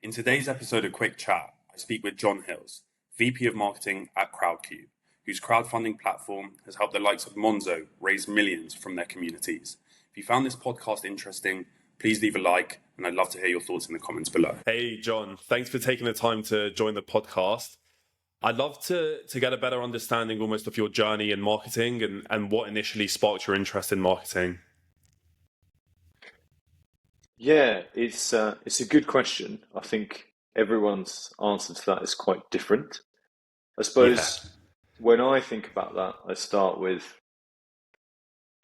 In today's episode of Quick Chat, I speak with John Hills, VP of Marketing at CrowdCube, whose crowdfunding platform has helped the likes of Monzo raise millions from their communities. If you found this podcast interesting, please leave a like, and I'd love to hear your thoughts in the comments below. Hey, John, thanks for taking the time to join the podcast. I'd love to get a better understanding almost of your journey in marketing and what initially sparked your interest in marketing. Yeah, it's a good question. I think everyone's answer to that is quite different. I suppose when I think about that, I start with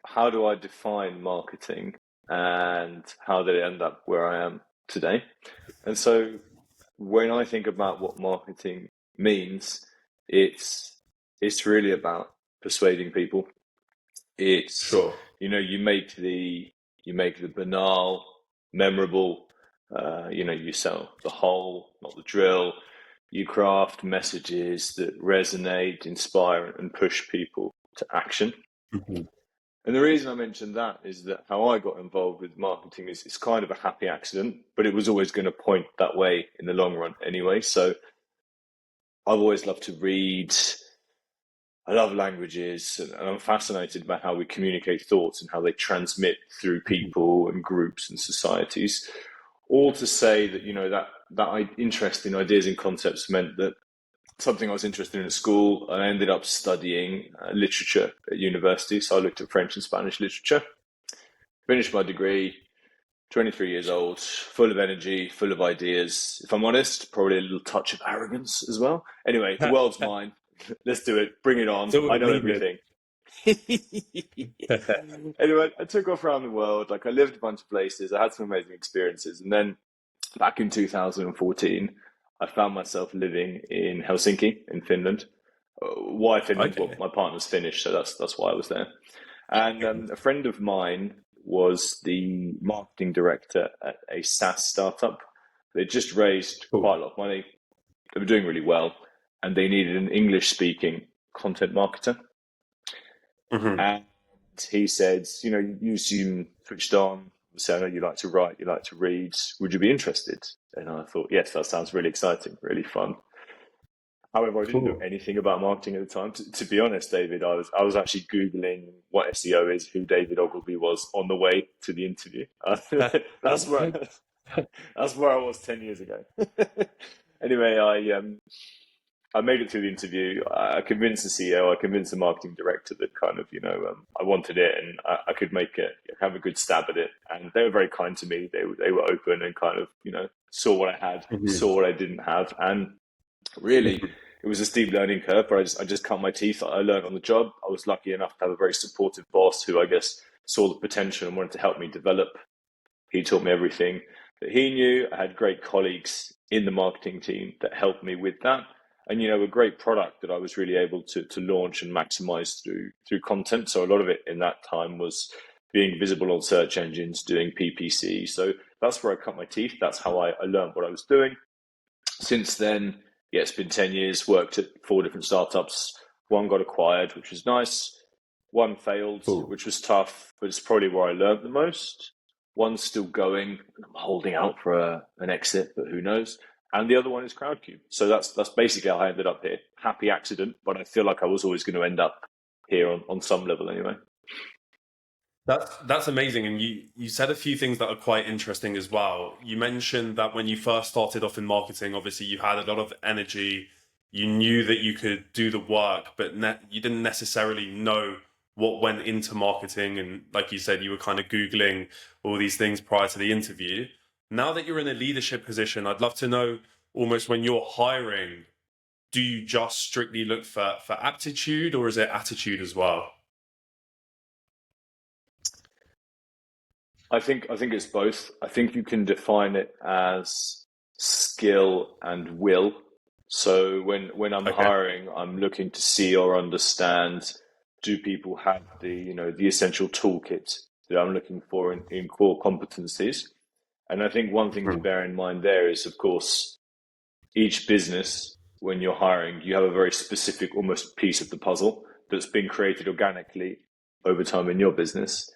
how do I define marketing and how did it end up where I am today? And so when I think about what marketing means, it's really about persuading people. It's Sure. you make the banal memorable. You sell the whole, not the drill. You craft messages that resonate, inspire, and push people to action. Mm-hmm. And the reason I mentioned that is that how I got involved with marketing is it's kind of a happy accident, but it was always going to point that way in the long run anyway. So I've always loved to read. I love languages, and I'm fascinated by how we communicate thoughts and how they transmit through people and groups and societies. All to say that that interest in ideas and concepts meant that something I was interested in at school, I ended up studying literature at university. So I looked at French and Spanish literature, finished my degree, 23 years old, full of energy, full of ideas. If I'm honest, probably a little touch of arrogance as well. Anyway, the world's mine. Let's do it. Bring it on. I know everything. Anyway, I took off around the world. I lived a bunch of places. I had some amazing experiences. And then back in 2014, I found myself living in Helsinki in Finland. Why Finland? Okay. Well, my partner's Finnish, so that's why I was there. And a friend of mine was the marketing director at a SaaS startup. They just raised quite a lot of money. They were doing really well. And they needed an English-speaking content marketer. Mm-hmm. And he said, you seem switched on. So I know you like to write, you like to read. Would you be interested? And I thought, yes, that sounds really exciting, really fun. However, I didn't know anything about marketing at the time. To be honest, David, I was actually Googling what SEO is, who David Ogilvy was on the way to the interview. That's where I was 10 years ago. Anyway, I made it through the interview. I convinced the CEO, I convinced the marketing director that I wanted it and I could have a good stab at it. And they were very kind to me. They were open and saw what I had, saw what I didn't have. And really, it was a steep learning curve, but I just cut my teeth. I learned on the job. I was lucky enough to have a very supportive boss who I guess saw the potential and wanted to help me develop. He taught me everything that he knew. I had great colleagues in the marketing team that helped me with that. And, a great product that I was really able to launch and maximize through content. So a lot of it in that time was being visible on search engines, doing PPC. So that's where I cut my teeth. That's how I learned what I was doing. Since then, it's been 10 years, worked at 4 different startups. One got acquired, which was nice. One failed, which was tough, but it's probably where I learned the most. One's still going. I'm holding out for an exit, but who knows? And the other one is CrowdCube. So that's basically how I ended up here. Happy accident, but I feel like I was always going to end up here on some level anyway. That's amazing. And you said a few things that are quite interesting as well. You mentioned that when you first started off in marketing, obviously you had a lot of energy. You knew that you could do the work, but you didn't necessarily know what went into marketing. And like you said, you were kind of Googling all these things prior to the interview. Now that you're in a leadership position, I'd love to know almost when you're hiring, do you just strictly look for aptitude or is it attitude as well? I think it's both. I think you can define it as skill and will. So when I'm hiring, I'm looking to see or understand, do people have the essential toolkit that I'm looking for in core competencies? And I think one thing to bear in mind there is, of course, each business, when you're hiring, you have a very specific almost piece of the puzzle that's been created organically over time in your business.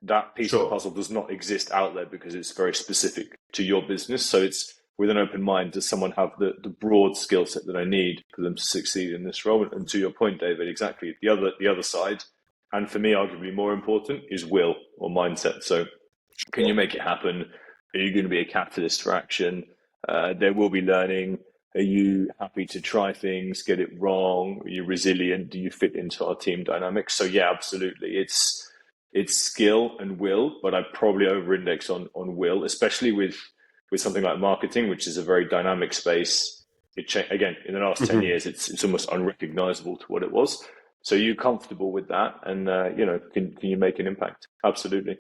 That piece of the puzzle does not exist out there because it's very specific to your business. So it's with an open mind, does someone have the broad skill set that I need for them to succeed in this role? And to your point, David, exactly the other side, and for me, arguably more important, is will or mindset. So can you make it happen? Are you going to be a catalyst for action? There will be learning. Are you happy to try things, get it wrong? Are you resilient? Do you fit into our team dynamics? So yeah, absolutely. It's skill and will, but I probably over-index on will, especially with something like marketing, which is a very dynamic space. Again, in the last 10 years, it's almost unrecognizable to what it was. So you're comfortable with that, and can you make an impact? Absolutely.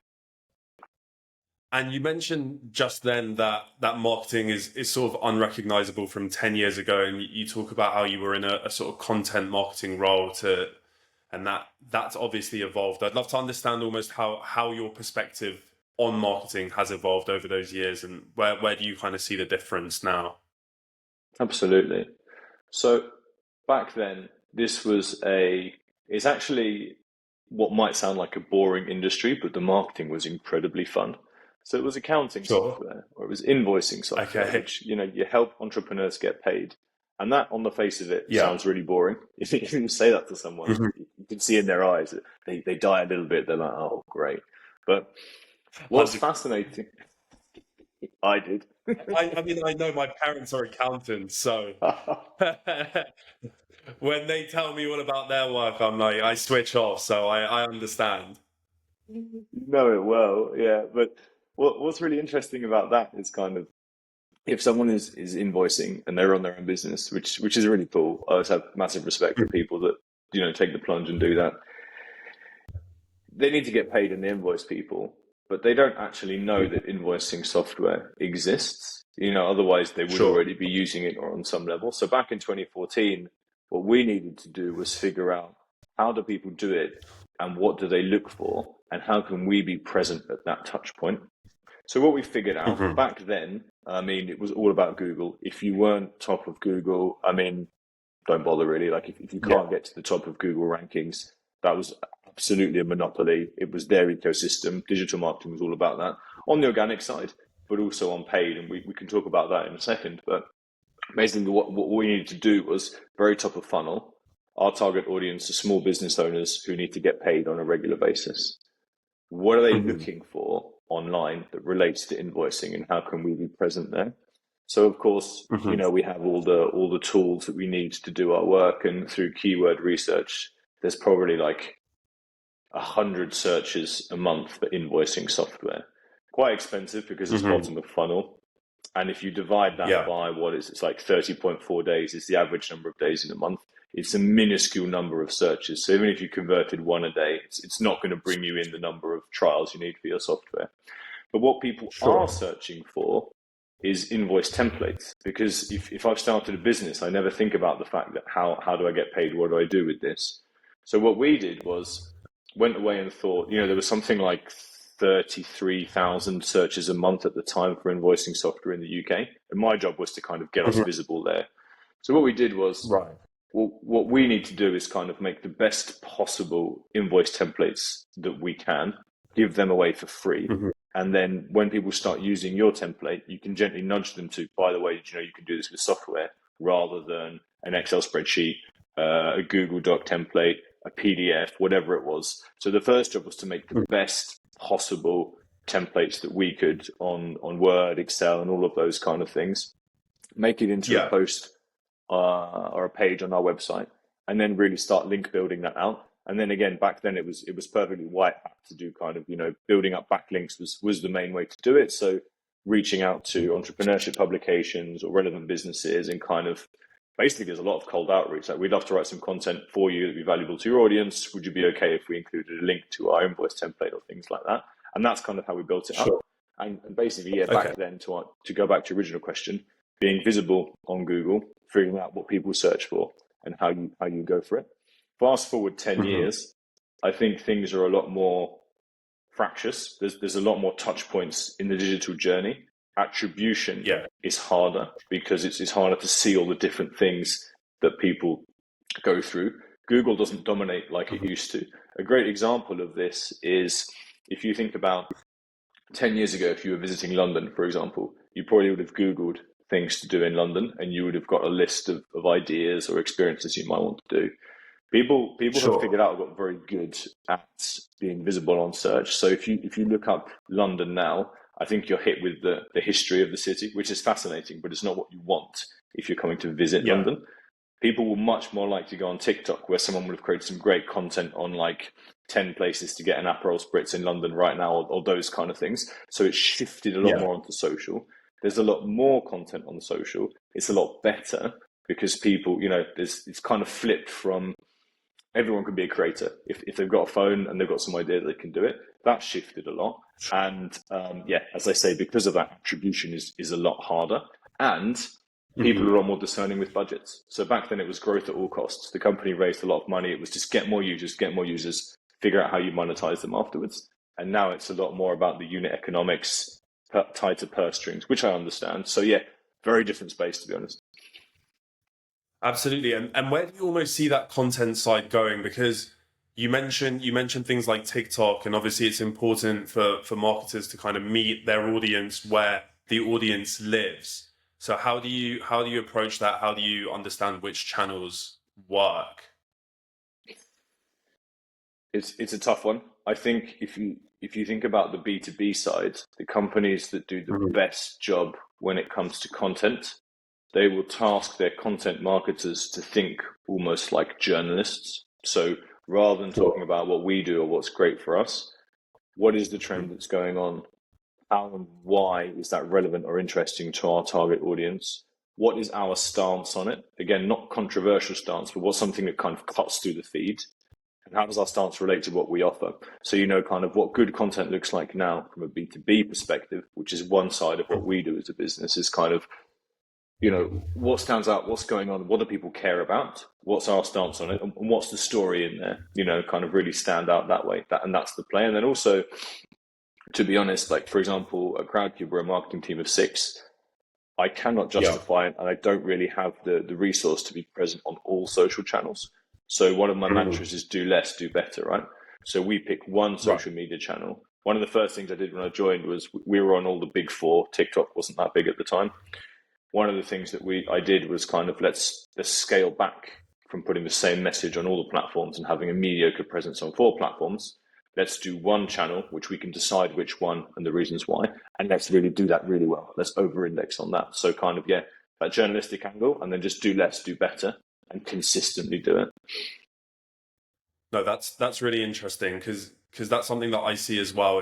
And you mentioned just then that marketing is sort of unrecognizable from 10 years ago. And you talk about how you were in a sort of content marketing role and that's obviously evolved. I'd love to understand almost how your perspective on marketing has evolved over those years, and where do you kind of see the difference now? Absolutely. So back then, it's actually what might sound like a boring industry, but the marketing was incredibly fun. So it was accounting Sure. software, or it was invoicing software, Okay. which, you help entrepreneurs get paid. And that, on the face of it, Yeah. sounds really boring. If you say that to someone, you can see in their eyes that they die a little bit. They're like, oh, great. But what's fascinating, I did. I mean, I know my parents are accountants, so when they tell me all about their work, I'm like, I switch off, so I understand. You know it well, yeah. But what's really interesting about that is kind of, if someone is invoicing and they're on their own business, which is really cool. I always have massive respect for people that take the plunge and do that. They need to get paid and they invoice people, but they don't actually know that invoicing software exists. Otherwise they would Sure. already be using it or on some level. So back in 2014, what we needed to do was figure out, how do people do it and what do they look for and how can we be present at that touch point? So what we figured out back then, I mean, it was all about Google. If you weren't top of Google, I mean, don't bother really. Like if you can't get to the top of Google rankings, that was absolutely a monopoly. It was their ecosystem. Digital marketing was all about that on the organic side, but also on paid. And we can talk about that in a second. But basically what we needed to do was very top of funnel. Our target audience are small business owners who need to get paid on a regular basis. What are they looking for online that relates to invoicing, and how can we be present there? So of course, we have all the tools that we need to do our work, and through keyword research, there's probably like 100 searches a month for invoicing software. Quite expensive because it's bottom of funnel. And if you divide that by it's like 30.4 days is the average number of days in a month. It's a minuscule number of searches. So even if you converted one a day, it's not going to bring you in the number of trials you need for your software. But what people are searching for is invoice templates. Because if I've started a business, I never think about the fact that how do I get paid? What do I do with this? So what we did was went away and thought, there was something like 33,000 searches a month at the time for invoicing software in the UK. And my job was to kind of get us visible there. So what we did was, what we need to do is kind of make the best possible invoice templates that we can, give them away for free. And then when people start using your template, you can gently nudge them to, by the way, you can do this with software rather than an Excel spreadsheet, a Google Doc template, a PDF, whatever it was. So the first job was to make the best possible templates that we could on Word, Excel, and all of those kind of things, make it into a post or a page on our website, and then really start link building that out. And then again, back then it was perfectly white hat to do kind of, building up backlinks was the main way to do it. So reaching out to entrepreneurship publications or relevant businesses, and kind of basically there's a lot of cold outreach. Like, we'd love to write some content for you that'd be valuable to your audience. Would you be okay if we included a link to our invoice template or things like that? And that's kind of how we built it up. And basically, back then, to go back to your original question, being visible on Google, figuring out what people search for and how you go for it. Fast forward 10 years, I think things are a lot more fractious. There's a lot more touch points in the digital journey. Attribution is harder because it's harder to see all the different things that people go through. Google doesn't dominate like it used to. A great example of this is, if you think about 10 years ago, if you were visiting London, for example, you probably would have Googled things to do in London, and you would have got a list of ideas or experiences you might want to do. People have Sure. figured out got very good at being visible on search. So if you look up London now, I think you're hit with the history of the city, which is fascinating, but it's not what you want if you're coming to visit Yeah. London. People will much more likely go on TikTok, where someone would have created some great content on like 10 places to get an Aperol Spritz in London right now, or those kind of things. So it's shifted a lot Yeah. more onto social. There's a lot more content on social. It's a lot better because people, it's kind of flipped from everyone can be a creator. If they've got a phone and they've got some idea, they can do it. That shifted a lot. And as I say, because of that, attribution is a lot harder. And people are a lot more discerning with budgets. So back then it was growth at all costs. The company raised a lot of money. It was just get more users, figure out how you monetize them afterwards. And now it's a lot more about the unit economics tied to purse strings, which I understand. So yeah, very different space, to be honest. Absolutely. And where do you almost see that content side going? Because you mentioned things like TikTok, and obviously it's important for marketers to kind of meet their audience where the audience lives. So how do you approach that? How do you understand which channels work? It's a tough one. I think if you think about the B2B side, the companies that do the best job when it comes to content, they will task their content marketers to think almost like journalists. So rather than talking about what we do or what's great for us, what is the trend that's going on? How and why is that relevant or interesting to our target audience? What is our stance on it? Again, not controversial stance, but what's something that kind of cuts through the feed? And how does our stance relate to what we offer? So you know kind of what good content looks like now from a B2B perspective, which is one side of what we do as a business, is kind of, what stands out, what's going on, what do people care about, what's our stance on it, and what's the story in there, kind of really stand out that way. And that's the play. And then also, to be honest, like for example, at CrowdCube, we're a marketing team of 6. I cannot justify it, and I don't really have the resource to be present on all social channels. So one of my mantras is do less, do better, right? So we pick one social media channel. One of the first things I did when I joined was we were on all the big 4. TikTok wasn't that big at the time. One of the things that I did was kind of let's scale back from putting the same message on all the platforms and having a mediocre presence on 4 platforms. Let's do one channel, which we can decide which one and the reasons why, and let's really do that really well. Let's over-index on that. So kind of, that journalistic angle, and then just do less, do better, and consistently do it. No, that's really interesting because that's something that I see as well.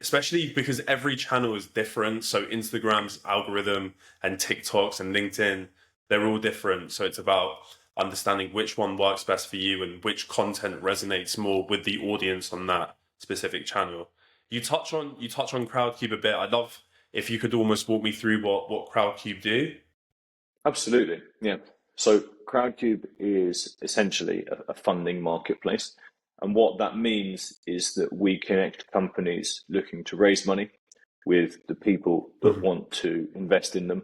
Especially because every channel is different. So Instagram's algorithm and TikTok's and LinkedIn, they're all different. So it's about understanding which one works best for you and which content resonates more with the audience on that specific channel. You touch on CrowdCube a bit. I'd love if you could almost walk me through what CrowdCube do. Absolutely. Yeah. So CrowdCube is essentially a funding marketplace. And what that means is that we connect companies looking to raise money with the people that want to invest in them.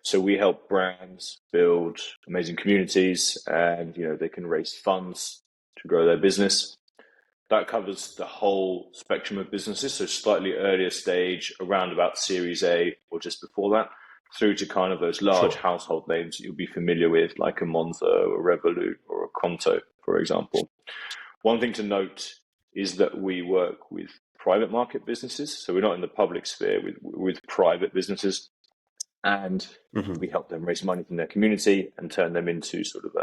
So we help brands build amazing communities, and they can raise funds to grow their business. That covers the whole spectrum of businesses, so slightly earlier stage, around about Series A or just before that, through to kind of those large household names that you'll be familiar with, like a Monzo, a Revolut, or a Conto, for example. One thing to note is that we work with private market businesses, so we're not in the public sphere with private businesses. And we help them raise money from their community and turn them into sort of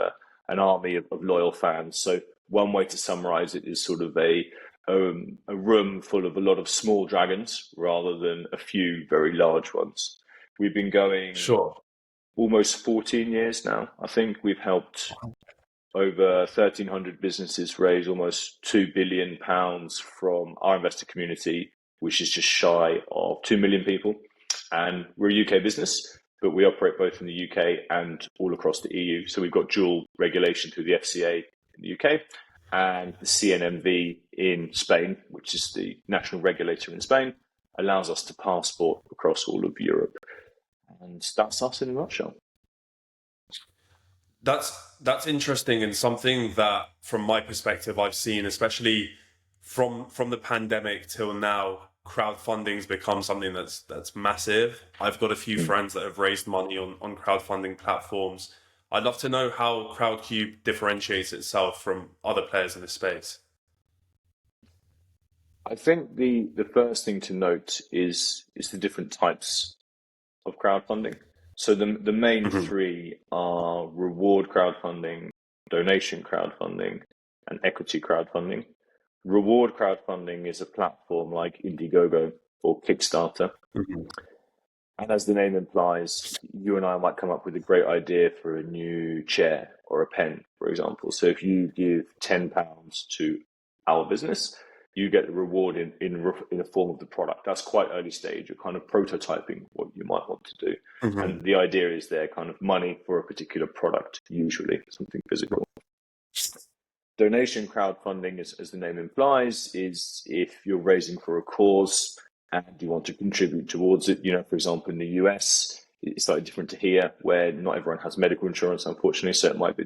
an army of loyal fans. So one way to summarize it is sort of a room full of a lot of small dragons rather than a few very large ones. We've been going almost 14 years now. I think we've helped over 1,300 businesses raise almost £2 billion from our investor community, which is just shy of 2 million people. And we're a UK business, but we operate both in the UK and all across the EU. So we've got dual regulation through the FCA in the UK and the CNMV in Spain, which is the national regulator in Spain, allows us to passport across all of Europe. And that's us in a nutshell. That's interesting, and something that, from my perspective, I've seen, especially from the pandemic till now, crowdfunding's become something that's massive. I've got a few friends that have raised money on crowdfunding platforms. I'd love to know how CrowdCube differentiates itself from other players in this space. I think the first thing to note is the different types of crowdfunding. So the main Hmm. three are reward crowdfunding, donation crowdfunding, and equity crowdfunding. Reward crowdfunding is a platform like Indiegogo or Kickstarter. Hmm. And as the name implies, you and I might come up with a great idea for a new chair or a pen, for example. So if you give £10 to our business, you get the reward in a form of the product. That's quite early stage. You're kind of prototyping what you might want to do. Hmm. And the idea is they're kind of money for a particular product, usually something physical. Donation crowdfunding, as the name implies, is if you're raising for a cause and you want to contribute towards it. You know, for example, in the US, it's slightly different to here, where not everyone has medical insurance, unfortunately. So it might be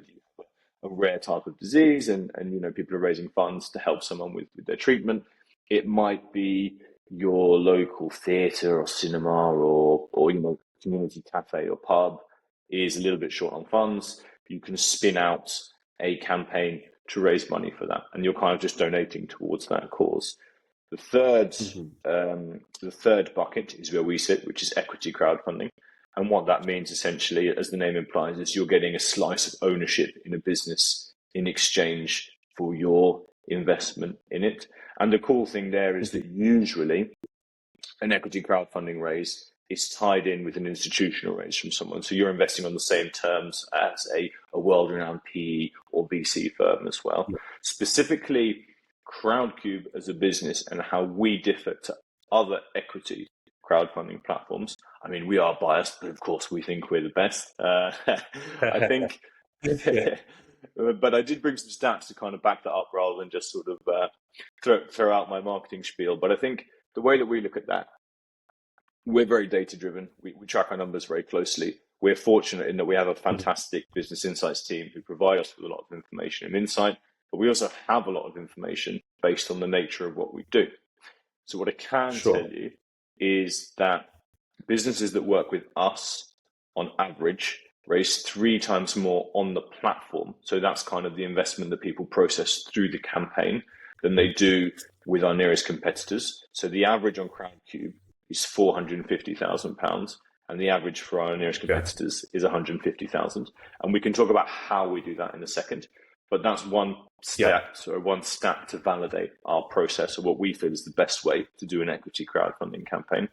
a rare type of disease, and you know, people are raising funds to help someone with their treatment. It might be your local theatre or cinema or you know, community cafe or pub is a little bit short on funds. You can spin out a campaign to raise money for that, and you're kind of just donating towards that cause. The third, Hmm. the third bucket is where we sit, which is equity crowdfunding. And what that means essentially, as the name implies, is you're getting a slice of ownership in a business in exchange for your investment in it. And the cool thing there is that usually an equity crowdfunding raise is tied in with an institutional raise from someone. So you're investing on the same terms as a world-renowned PE or VC firm as well. Specifically, CrowdCube as a business and how we differ to other equity crowdfunding platforms. I mean, we are biased, but of course we think we're the best. I think, Yeah. but I did bring some stats to kind of back that up rather than just sort of throw out my marketing spiel. But I think the way that we look at that, we're very data driven. We track our numbers very closely. We're fortunate in that we have a fantastic business insights team who provide us with a lot of information and insight, but we also have a lot of information based on the nature of what we do. So what I can tell Sure. you is that businesses that work with us on average raise 3 times more on the platform. So that's kind of the investment that people process through the campaign than they do with our nearest competitors. So the average on CrowdCube is £450,000, and the average for our nearest Yeah. competitors is 150,000. And we can talk about how we do that in a second. But that's one Yeah. step, or one stat to validate our process, or what we feel is the best way to do an equity crowdfunding campaign.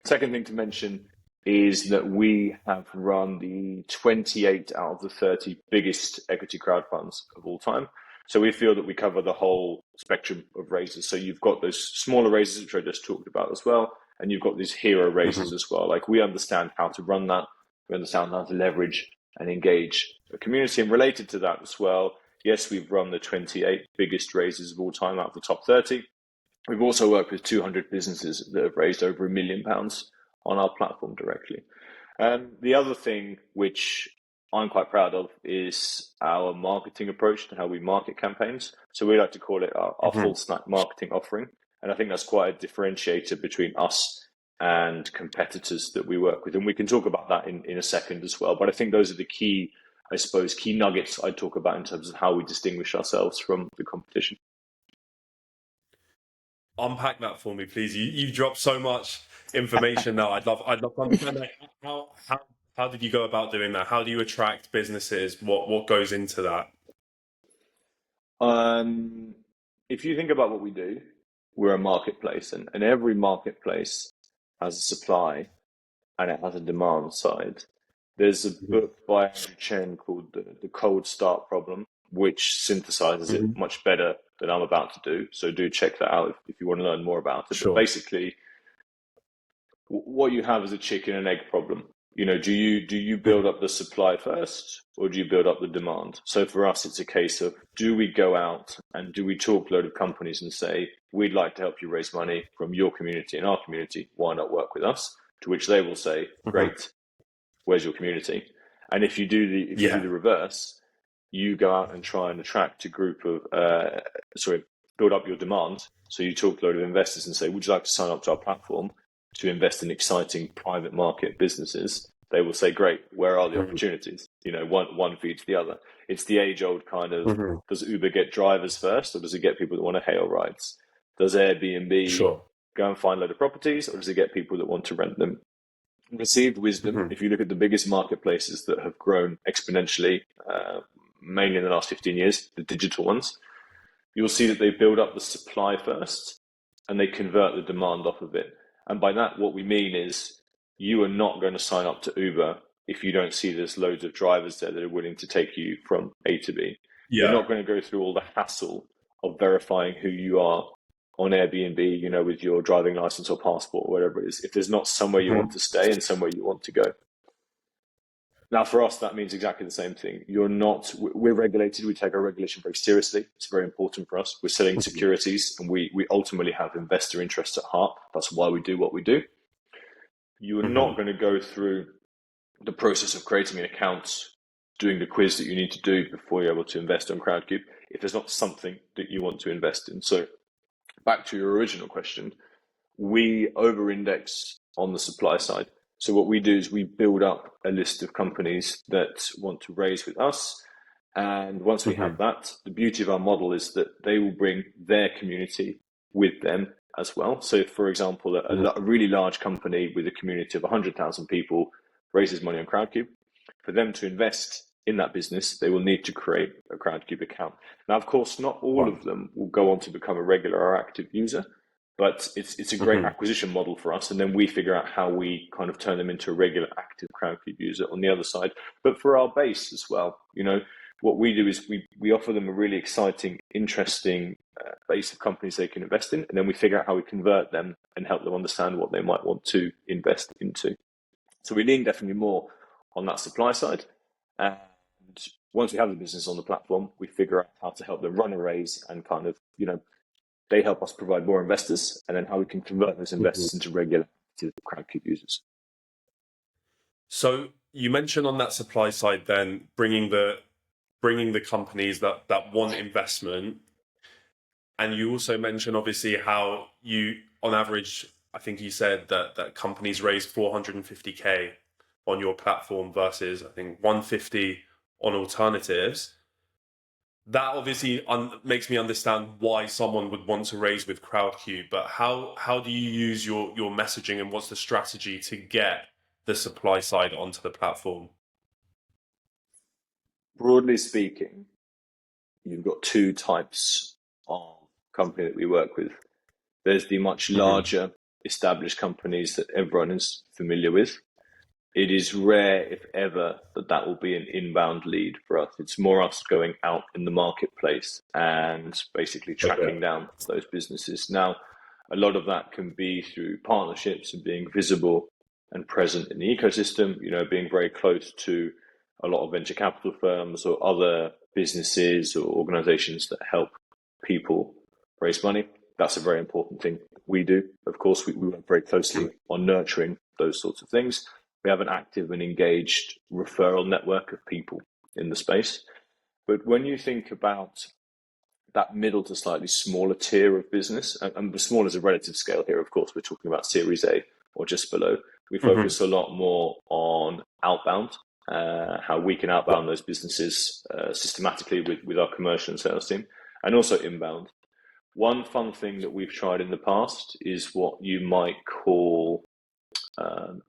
Second thing to mention is that we have run the 28 out of the 30 biggest equity crowdfunds of all time. So we feel that we cover the whole spectrum of raises. So you've got those smaller raises, which I just talked about as well, and you've got these hero raises as well. Like, we understand how to run that. We understand how to leverage and engage a community. And related to that as well, yes, we've run the 28 biggest raises of all time out of the top 30. We've also worked with 200 businesses that have raised over £1 million on our platform directly. The other thing which I'm quite proud of is our marketing approach to how we market campaigns. So we like to call it our Hmm. full stack marketing offering. And I think that's quite a differentiator between us and competitors that we work with. And we can talk about that in a second as well. But I think those are the key, I suppose, key nuggets I'd talk about in terms of how we distinguish ourselves from the competition. Unpack that for me, please. You dropped so much information now. I'd love to understand, like, how did you go about doing that? How do you attract businesses? What goes into that? Um, if you think about what we do, we're a marketplace, and every marketplace has a supply and it has a demand side. There's a book by Andrew Chen called the Cold Start Problem, which synthesizes it Hmm. much better than I'm about to do. So do check that out if you want to learn more about it. But Sure. basically, what you have is a chicken and egg problem. You know, do you build Mhm. up the supply first, or do you build up the demand? So for us, it's a case of, do we go out and do we talk to a load of companies and say, we'd like to help you raise money from your community and our community, why not work with us? To which they will say, Mhm. great, where's your community? And if you do Yeah. the reverse, you go out and try and attract a group of build up your demand. So you talk to a load of investors and say, would you like to sign up to our platform to invest in exciting private market businesses? They will say, great, where are the opportunities? One feeds the other. It's the age-old kind of, does Uber get drivers first, or does it get people that want to hail rides? Does Airbnb go and find a load of properties, or does it get people that want to rent them? Received wisdom, if you look at the biggest marketplaces that have grown exponentially, mainly in the last 15 years, the digital ones, you'll see that they build up the supply first and they convert the demand off of it. And by that, what we mean is you are not going to sign up to Uber if you don't see there's loads of drivers there that are willing to take you from A to B. You're not going to go through all the hassle of verifying who you are on Airbnb, with your driving license or passport or whatever it is, if there's not somewhere you want to stay and somewhere you want to go. Now, for us, that means exactly the same thing. We're regulated. We take our regulation very seriously. It's very important for us. We're selling securities, and we ultimately have investor interests at heart. That's why we do what we do. You are not going to go through the process of creating an account, doing the quiz that you need to do before you're able to invest on CrowdCube if there's not something that you want to invest in. So back to your original question, we over-index on the supply side. So what we do is we build up a list of companies that want to raise with us. And once we have that, the beauty of our model is that they will bring their community with them as well. So for example, a really large company with a community of 100,000 people raises money on CrowdCube. For them to invest in that business, they will need to create a CrowdCube account. Now, of course, not all of them will go on to become a regular or active user, but it's a great acquisition model for us. And then we figure out how we kind of turn them into a regular active CrowdCube user on the other side. But for our base as well, what we do is we offer them a really exciting, interesting base of companies they can invest in. And then we figure out how we convert them and help them understand what they might want to invest into. So we lean definitely more on that supply side. And once we have the business on the platform, we figure out how to help them run a raise and kind of, they help us provide more investors, and then how we can convert those investors into regular CrowdCube users. So you mentioned on that supply side, then bringing the companies that want investment, and you also mentioned obviously how you, on average, I think you said that companies raise 450K on your platform versus I think 150 on alternatives. That obviously makes me understand why someone would want to raise with CrowdCube, but how do you use your messaging, and what's the strategy to get the supply side onto the platform? Broadly speaking, you've got two types of company that we work with. There's the much larger established companies that everyone is familiar with. It is rare, if ever, that will be an inbound lead for us. It's more us going out in the marketplace and basically tracking down those businesses. Now, a lot of that can be through partnerships and being visible and present in the ecosystem, being very close to a lot of venture capital firms or other businesses or organizations that help people raise money. That's a very important thing we do. Of course, we work very closely on nurturing those sorts of things. We have an active and engaged referral network of people in the space. But when you think about that middle to slightly smaller tier of business, and the small is a relative scale here, of course, we're talking about Series A or just below, we focus a lot more on outbound, how we can outbound those businesses systematically with our commercial and sales team, and also inbound. One fun thing that we've tried in the past is what you might call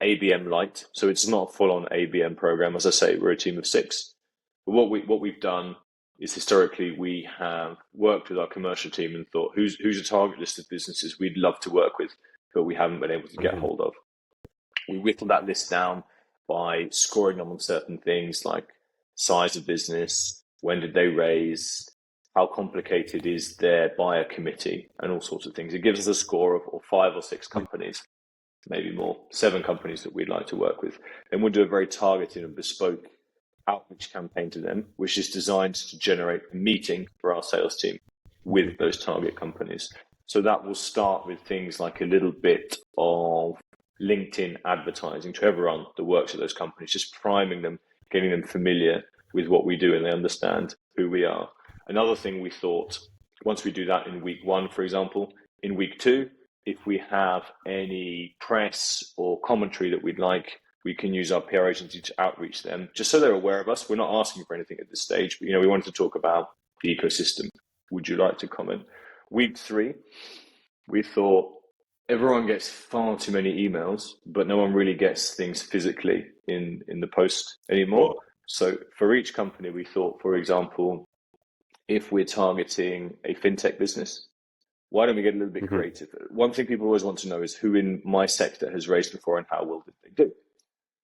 ABM Lite. So it's not a full-on ABM program. As I say, we're a team of 6. But what we've done is historically we have worked with our commercial team and thought, who's a target list of businesses we'd love to work with, but we haven't been able to get hold of. We whittled that list down by scoring them on certain things like size of business, when did they raise, how complicated is their buyer committee, and all sorts of things. It gives us a score of 5 or 6 companies, maybe more, 7 companies that we'd like to work with. Then we'll do a very targeted and bespoke outreach campaign to them, which is designed to generate a meeting for our sales team with those target companies. So that will start with things like a little bit of LinkedIn advertising to everyone that works at those companies, just priming them, getting them familiar with what we do and they understand who we are. Another thing we thought Once we do that in week 1, for example, in week 2, if we have any press or commentary that we'd like, we can use our PR agency to outreach them, just so they're aware of us. We're not asking for anything at this stage, but we wanted to talk about the ecosystem. Would you like to comment? Week 3, we thought everyone gets far too many emails, but no one really gets things physically in the post anymore. So for each company, we thought, for example, if we're targeting a fintech business, why don't we get a little bit creative? One thing people always want to know is who in my sector has raised before and how well did they do?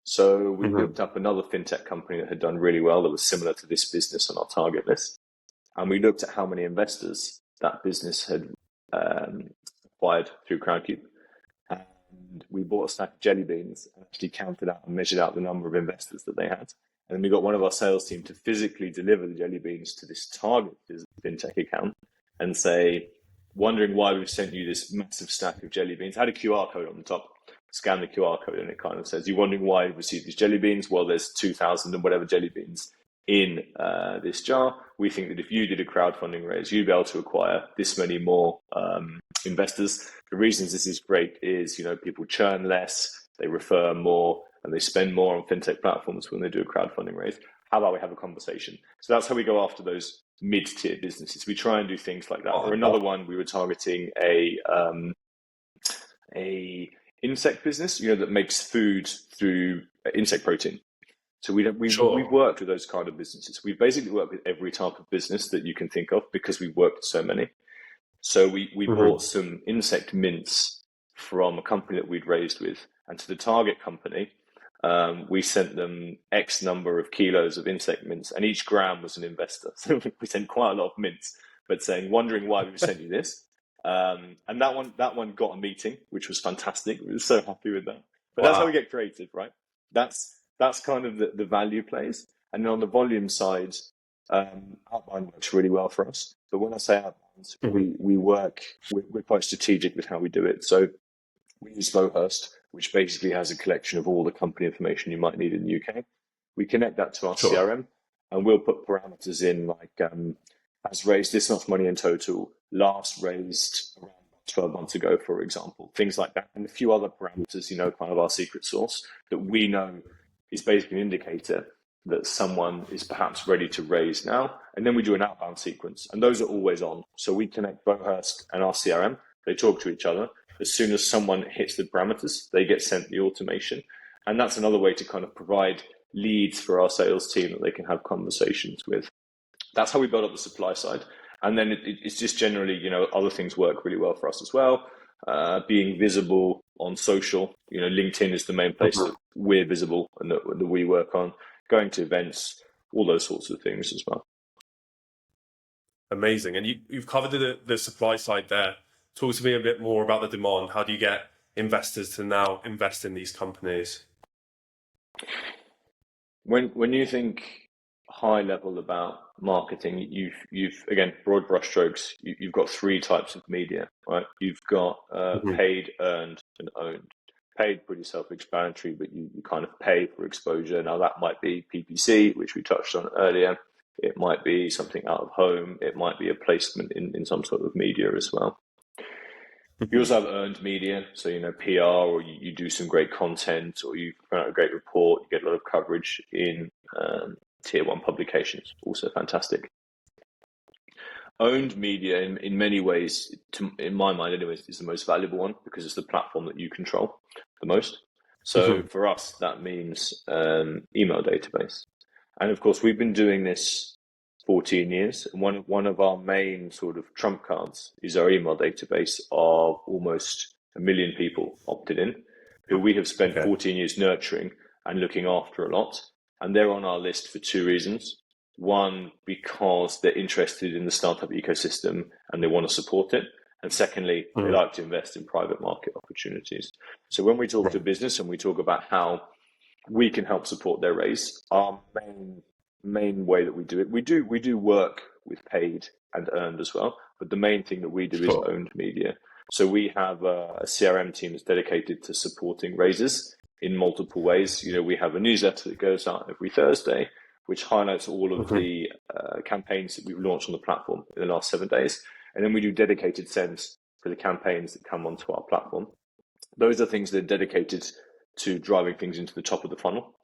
So we looked up another fintech company that had done really well that was similar to this business on our target list. And we looked at how many investors that business had acquired through CrowdCube. And we bought a stack of jelly beans and actually counted out and measured out the number of investors that they had. And then we got one of our sales team to physically deliver the jelly beans to this target fintech account and say, wondering why we've sent you this massive stack of jelly beans. Had a QR code on the top. Scan the QR code and it kind of says, you're wondering why you've received these jelly beans? Well, there's 2,000 and whatever jelly beans in this jar. We think that if you did a crowdfunding raise, you'd be able to acquire this many more investors. The reasons this is great is, people churn less, they refer more, and they spend more on fintech platforms when they do a crowdfunding raise. How about we have a conversation? So that's how we go after those mid-tier businesses. We try and do things like that. Or another one, we were targeting a insect business, that makes food through insect protein. So we've worked with those kind of businesses. We've basically worked with every type of business that you can think of because we've worked with so many. So we bought some insect mints from a company that we'd raised with, and to the target company, we sent them X number of kilos of insect mints, and each gram was an investor. So we sent quite a lot of mints, but saying, wondering why we sent you this. And that one got a meeting, which was fantastic. We were so happy with that. But that's how we get creative, right? That's kind of the value plays. And then on the volume side, outbound works really well for us. But when I say outbound, we're quite strategic with how we do it. So we use Flowhurst, which basically has a collection of all the company information you might need in the UK. We connect that to our CRM, and we'll put parameters in like has raised this much money in total, last raised around 12 months ago, for example, things like that, and a few other parameters, kind of our secret sauce that we know is basically an indicator that someone is perhaps ready to raise now. And then we do an outbound sequence, and those are always on. So we connect Flowhurst and our CRM. They talk to each other. As soon as someone hits the parameters, they get sent the automation. And that's another way to kind of provide leads for our sales team that they can have conversations with. That's how we build up the supply side. And then it's just generally, other things work really well for us as well. Being visible on social, LinkedIn is the main place that we're visible and that we work on. Going to events, all those sorts of things as well. Amazing. And you've covered the supply side there. Talk to me a bit more about the demand. How do you get investors to now invest in these companies? When you think high level about marketing, you've again, broad brushstrokes, you've got 3 types of media, right? You've got paid, earned, and owned. Paid, pretty self-explanatory, but you kind of pay for exposure. Now that might be PPC, which we touched on earlier. It might be something out of home. It might be a placement in some sort of media as well. You also have earned media, so PR, or you do some great content, or you put out a great report. You get a lot of coverage in tier 1 publications, also fantastic. Owned media, in many ways, in my mind anyways, is the most valuable one because it's the platform that you control the most. So for us, that means email database. And of course, we've been doing this 14 years. And one of our main sort of trump cards is our email database of almost 1 million people opted in, who we have spent 14 years nurturing and looking after a lot. And they're on our list for 2 reasons. One, because they're interested in the startup ecosystem and they want to support it. And secondly, they like to invest in private market opportunities. So when we talk to business and we talk about how we can help support their raise, our main way that we do it, we do work with paid and earned as well. But the main thing that we do is owned media. So we have a CRM team that's dedicated to supporting raises in multiple ways. We have a newsletter that goes out every Thursday, which highlights all of the campaigns that we've launched on the platform in the last 7 days. And then we do dedicated sends for the campaigns that come onto our platform. Those are things that are dedicated to driving things into the top of the funnel.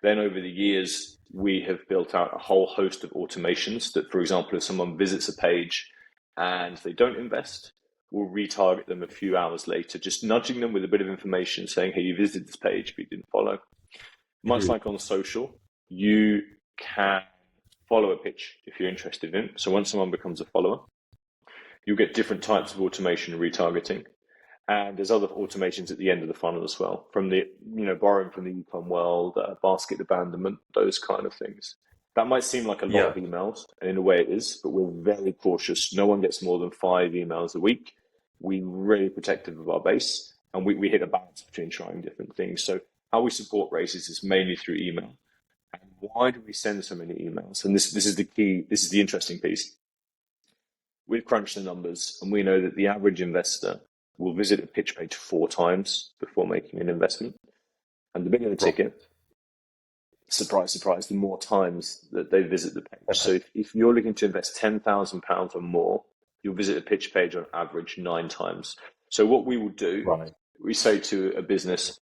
Then over the years, we have built out a whole host of automations that, for example, if someone visits a page and they don't invest, we'll retarget them a few hours later, just nudging them with a bit of information saying, hey, you visited this page, but you didn't follow. Much like on social, you can follow a pitch if you're interested in it. So once someone becomes a follower, you'll get different types of automation and retargeting. And there's other automations at the end of the funnel as well, from the, borrowing from the e-com world, basket abandonment, those kind of things. That might seem like a lot of emails, and in a way it is, but we're very cautious. No one gets more than 5 emails a week. We're really protective of our base, and we hit a balance between trying different things. So how we support races is mainly through email. And why do we send so many emails? And this is the key, this is the interesting piece. We've crunched the numbers, and we know that the average investor will visit a pitch page 4 times before making an investment. And the bigger the ticket, surprise, surprise, the more times that they visit the page. So if you're looking to invest £10,000 or more, you'll visit a pitch page on average 9 times. So what we will do, we say to a business,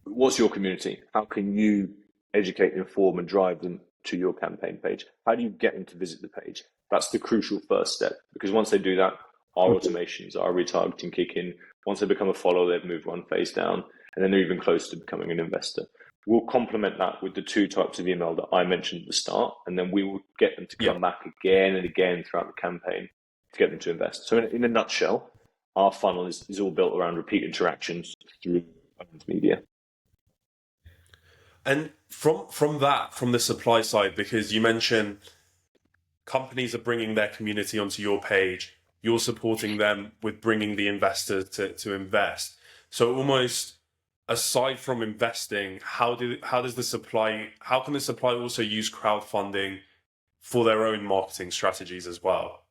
what's your community? How can you educate, inform, and drive them to your campaign page? How do you get them to visit the page? That's the crucial first step, because once they do that, our automations, our retargeting kick in. Once they become a follower, they've moved one phase down, and then they're even closer to becoming an investor. We'll complement that with the 2 types of email that I mentioned at the start, and then we will get them to come back again and again throughout the campaign to get them to invest. So in a nutshell, our funnel is all built around repeat interactions through owned media. And from the supply side, because you mentioned companies are bringing their community onto your page, you're supporting them with bringing the investor to invest. So almost aside from investing, how can the supply also use crowdfunding for their own marketing strategies as well?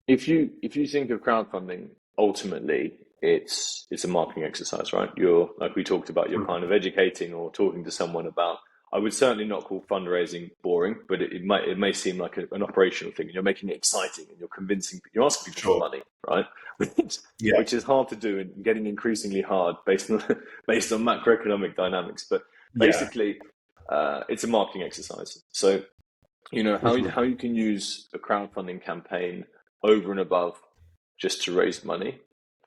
If you think of crowdfunding, ultimately it's a marketing exercise, right? You're, like we talked about, you're kind of educating or talking to someone about. I would certainly not call fundraising boring, but it may seem like an operational thing. You're making it exciting, and you're asking people for money, right? Which is hard to do and getting increasingly hard based on macroeconomic dynamics. But basically, it's a marketing exercise. So how you can use a crowdfunding campaign over and above just to raise money.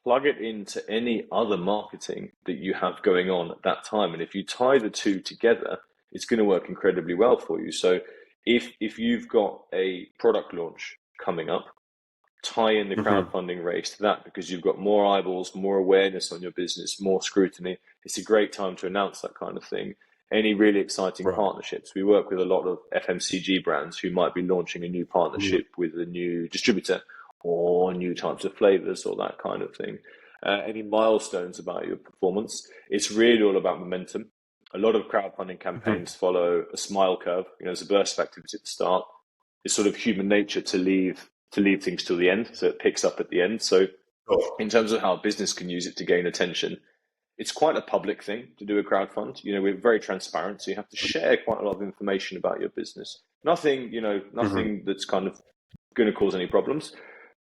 Plug it into any other marketing that you have going on at that time, and if you tie the 2 together, it's going to work incredibly well for you. So if you've got a product launch coming up, tie in the crowdfunding race to that, because you've got more eyeballs, more awareness on your business, more scrutiny. It's a great time to announce that kind of thing. Any really exciting partnerships. We work with a lot of FMCG brands who might be launching a new partnership with a new distributor or new types of flavors or that kind of thing. Any milestones about your performance. It's really all about momentum. A lot of crowdfunding campaigns follow a smile curve. There's a burst of activity at the start. It's sort of human nature to leave things till the end, so it picks up at the end. So in terms of how a business can use it to gain attention, it's quite a public thing to do a crowdfund. We're very transparent, so you have to share quite a lot of information about your business. Nothing that's kind of going to cause any problems.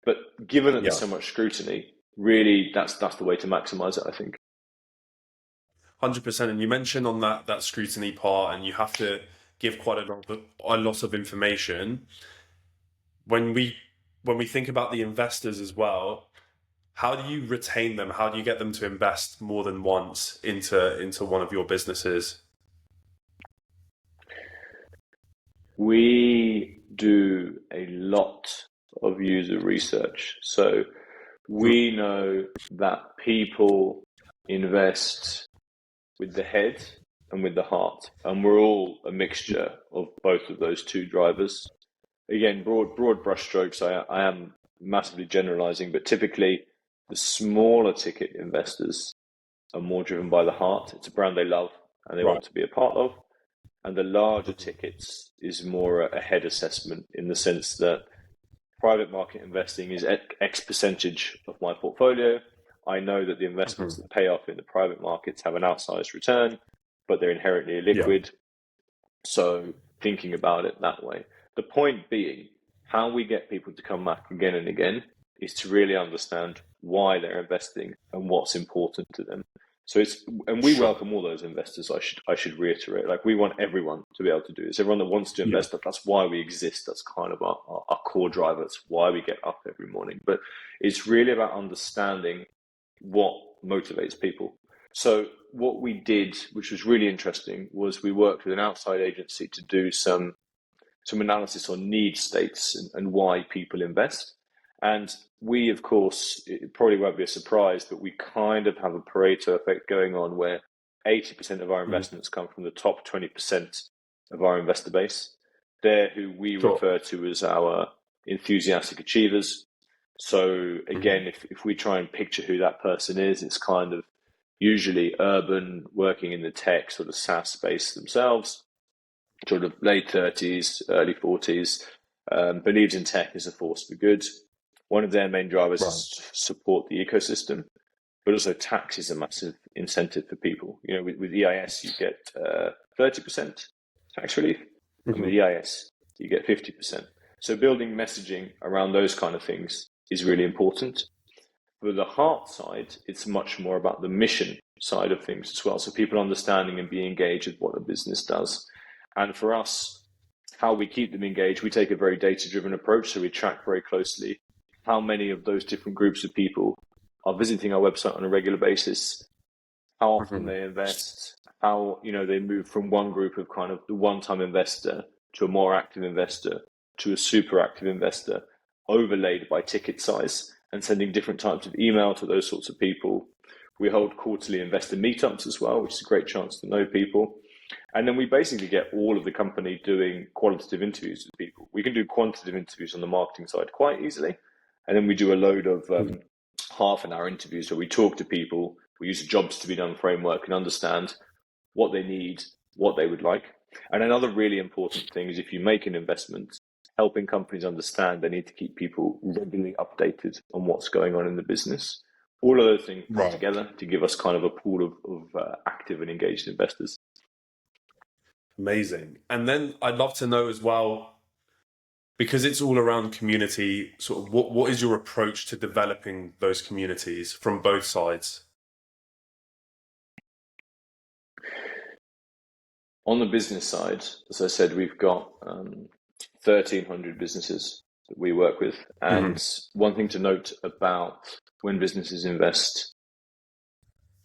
But given that there's so much scrutiny, really that's the way to maximize it, I think. 100%. And you mentioned on that scrutiny part, and you have to give quite a lot of information. When we think about the investors as well, how do you retain them? How do you get them to invest more than once into one of your businesses? We do a lot of user research. So we know that people invest with the head and with the heart, and we're all a mixture of both of those 2 drivers. Again, broad brushstrokes. I am massively generalizing, but typically the smaller ticket investors are more driven by the heart. It's a brand they love and they want to be a part of. And the larger tickets is more a head assessment, in the sense that private market investing is X percentage of my portfolio. I know that the investments that pay off in the private markets have an outsized return, but they're inherently illiquid. So thinking about it that way. The point being, how we get people to come back again and again is to really understand why they're investing and what's important to them. So and we welcome all those investors. I should reiterate, like, we want everyone to be able to do this. Everyone that wants to invest, that's why we exist. That's kind of our core driver. That's why we get up every morning. But it's really about understanding what motivates people. So what we did, which was really interesting, was we worked with an outside agency to do some analysis on need states and why people invest. And we, of course, it probably won't be a surprise, but we kind of have a Pareto effect going on where 80% of our investments come from the top 20% of our investor base. They're who we refer to as our enthusiastic achievers. So again, if we try and picture who that person is, it's kind of usually urban, working in the tech sort of SaaS space themselves, sort of late 30s, early 40s, believes in tech as a force for good. One of their main drivers is to support the ecosystem, but also tax is a massive incentive for people. You know, with EIS, you get 30% tax relief, and with EIS, you get 50%. So building messaging around those kind of things is really important. For the heart side, it's much more about the mission side of things as well. So people understanding and being engaged with what the business does. And for us, how we keep them engaged, we take a very data-driven approach. So we track very closely how many of those different groups of people are visiting our website on a regular basis, how often they invest, how, you know, they move from one group of kind of the one-time investor to a more active investor to a super active investor, overlaid by ticket size, and sending different types of email to those sorts of people. We hold quarterly investor meetups as well, which is a great chance to know people. And then we basically get all of the company doing qualitative interviews with people. We can do quantitative interviews on the marketing side quite easily. And then we do a load of half-an-hour interviews where we talk to people. We use a jobs to be done framework and understand what they need, what they would like. And another really important thing is, if you make an investment, helping companies understand they need to keep people regularly updated on what's going on in the business. All of those things put together to give us kind of a pool of active and engaged investors. Amazing. And then I'd love to know as well, because it's all around community, sort of what is your approach to developing those communities from both sides? On the business side, as I said, we've got 1,300 businesses that we work with. And one thing to note about when businesses invest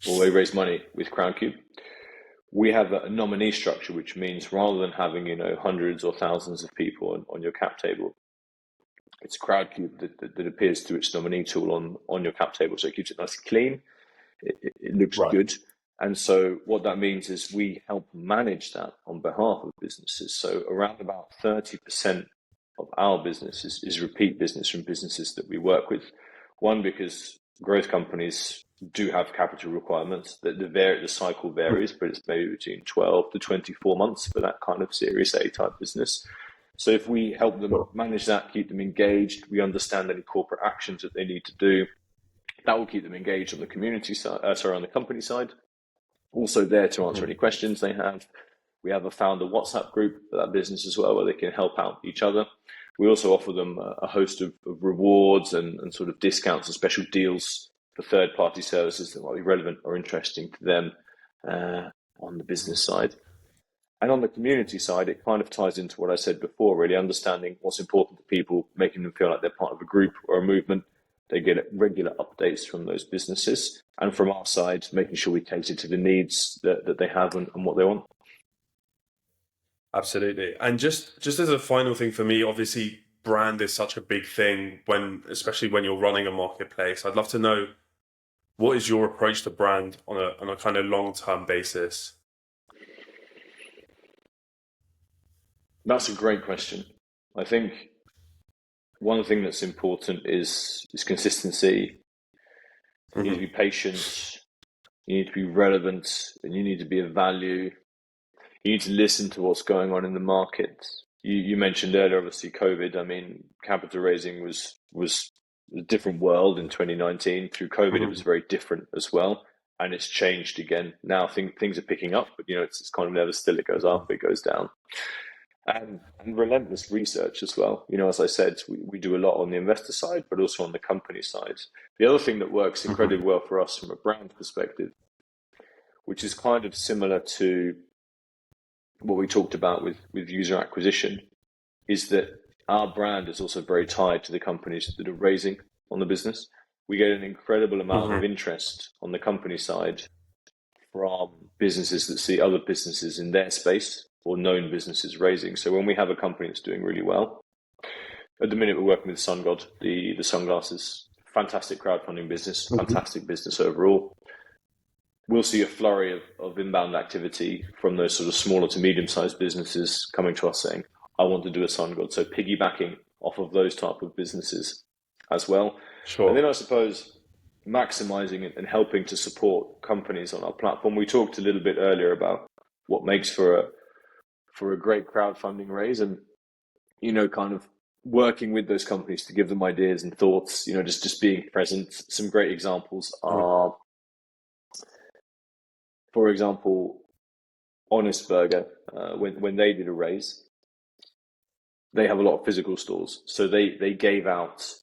or they raise money with CrowdCube, we have a nominee structure, which means rather than having, you know, hundreds or thousands of people on your cap table, it's CrowdCube that appears to its nominee tool on your cap table. So it keeps it nice and clean. It looks good. And so what that means is we help manage that on behalf of businesses. So around about 30% of our business is repeat business from businesses that we work with. One, because growth companies do have capital requirements. The cycle varies, but it's maybe between 12 to 24 months for that kind of Series A type business. So if we help them manage that, keep them engaged, we understand any corporate actions that they need to do, that will keep them engaged on the community side, on the company side. Also there to answer any questions they have. We have a founder WhatsApp group for that business as well, where they can help out each other. We also offer them a host of rewards and sort of discounts and special deals for third-party services that might be relevant or interesting to them on the business side. And on the community side, it kind of ties into what I said before, really understanding what's important to people, making them feel like they're part of a group or a movement. They get regular updates from those businesses. And from our side, making sure we cater to the needs that they have and what they want. Absolutely. And just as a final thing for me, obviously brand is such a big thing especially when you're running a marketplace. I'd love to know, what is your approach to brand on a kind of long-term basis? That's a great question. I think one thing that's important is consistency. You need to be patient. You need to be relevant, and you need to be of value. You need to listen to what's going on in the market. You mentioned earlier, obviously, COVID. I mean, capital raising was a different world in 2019. Through COVID, it was very different as well, and it's changed again. Now things are picking up, but you know, it's kind of never still. It goes up, it goes down. and relentless research as well. As I said, we do a lot on the investor side, but also on the company side. The other thing that works Hmm. incredibly well for us from a brand perspective, which is kind of similar to what we talked about with user acquisition, is that our brand is also very tied to the companies that are raising on the business. We get an incredible amount Hmm. of interest on the company side from businesses that see other businesses in their space or known businesses raising. So when we have a company that's doing really well, at the minute we're working with Sun God, the sunglasses, fantastic crowdfunding business, Hmm. fantastic business overall. We'll see a flurry of inbound activity from those sort of smaller to medium-sized businesses coming to us saying, I want to do a Sun God. So piggybacking off of those type of businesses as well. And then Sure. I suppose maximizing it and helping to support companies on our platform. We talked a little bit earlier about what makes for a great crowdfunding raise, and kind of working with those companies to give them ideas and thoughts, just being present. Some great examples are, for example, Honest Burger, when they did a raise, they have a lot of physical stores. So they gave out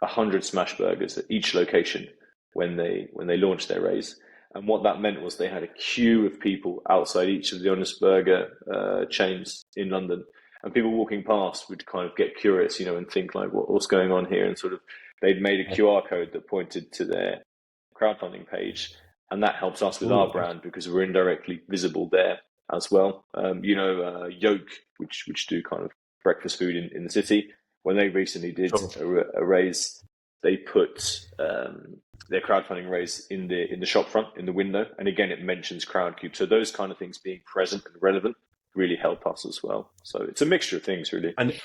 100 smash burgers at each location when they launched their raise. And what that meant was they had a queue of people outside each of the Honest Burger chains in London. And people walking past would kind of get curious, and think like, what's going on here? And sort of they'd made a QR code that pointed to their crowdfunding page. And that helps us with our brand because we're indirectly visible there as well. Yoke, which do kind of breakfast food in the city, when they recently did Sure. a raise, they put their crowdfunding raise in the shop front in the window, and again it mentions CrowdCube. So those kind of things being present and relevant really help us as well. So it's a mixture of things, really. And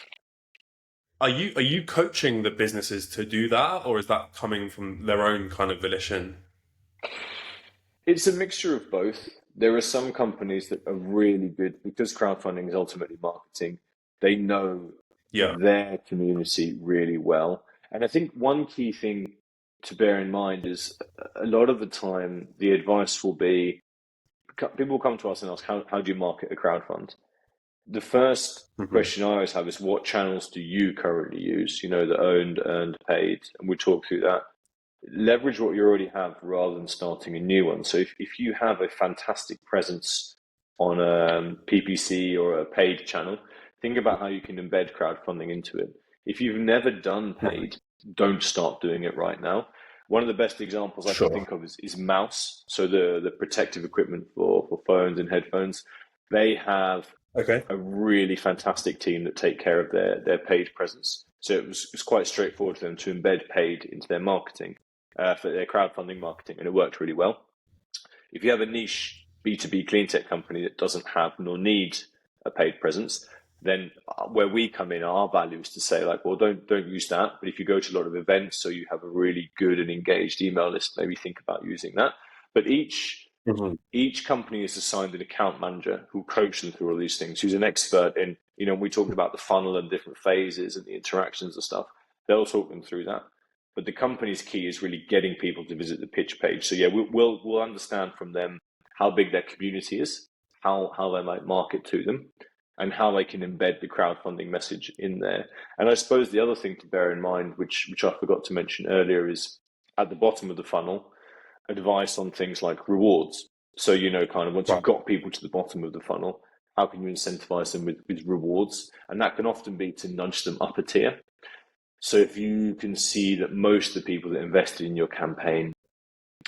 are you coaching the businesses to do that, or is that coming from their own kind of volition? It's a mixture of both. There are some companies that are really good because crowdfunding is ultimately marketing. They know Yeah. their community really well. And I think one key thing to bear in mind is a lot of the time the advice will be people come to us and ask, how do you market a crowdfund? The first Hmm. question I always have is, what channels do you currently use? The owned, earned, paid, and we talk through that. Leverage what you already have rather than starting a new one. So if you have a fantastic presence on a PPC or a paid channel, think about how you can embed crowdfunding into it. If you've never done paid, don't start doing it right now. One of the best examples I can Sure. think of is Mouse. So the protective equipment for phones and headphones. They have Okay. a really fantastic team that take care of their paid presence. So it was quite straightforward for them to embed paid into their marketing, for their crowdfunding marketing, and it worked really well. If you have a niche B2B clean tech company that doesn't have nor need a paid presence, then where we come in, our value is to say like, well, don't use that. But if you go to a lot of events, so you have a really good and engaged email list, maybe think about using that. But Hmm. each company is assigned an account manager who coach them through all these things, who's an expert in, we talked about the funnel and different phases and the interactions and stuff. They'll talk them through that. But the company's key is really getting people to visit the pitch page. So yeah, we'll understand from them how big their community is, how they might market to them, and how they can embed the crowdfunding message in there. And I suppose the other thing to bear in mind, which I forgot to mention earlier, is at the bottom of the funnel, advice on things like rewards. So, kind of once you've Right. got people to the bottom of the funnel, how can you incentivize them with rewards? And that can often be to nudge them up a tier. So if you can see that most of the people that invested in your campaign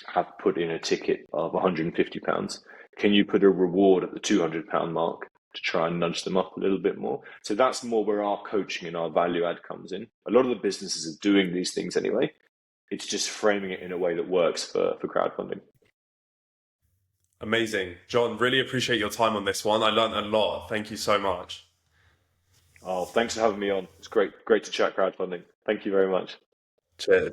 have put in a ticket of £150, can you put a reward at the £200 mark to try and nudge them up a little bit more? So that's more where our coaching and our value add comes in. A lot of the businesses are doing these things anyway. It's just framing it in a way that works for crowdfunding. Amazing. John, really appreciate your time on this one. I learned a lot. Thank you so much. Oh, thanks for having me on. It's great to chat crowdfunding. Thank you very much. Cheers.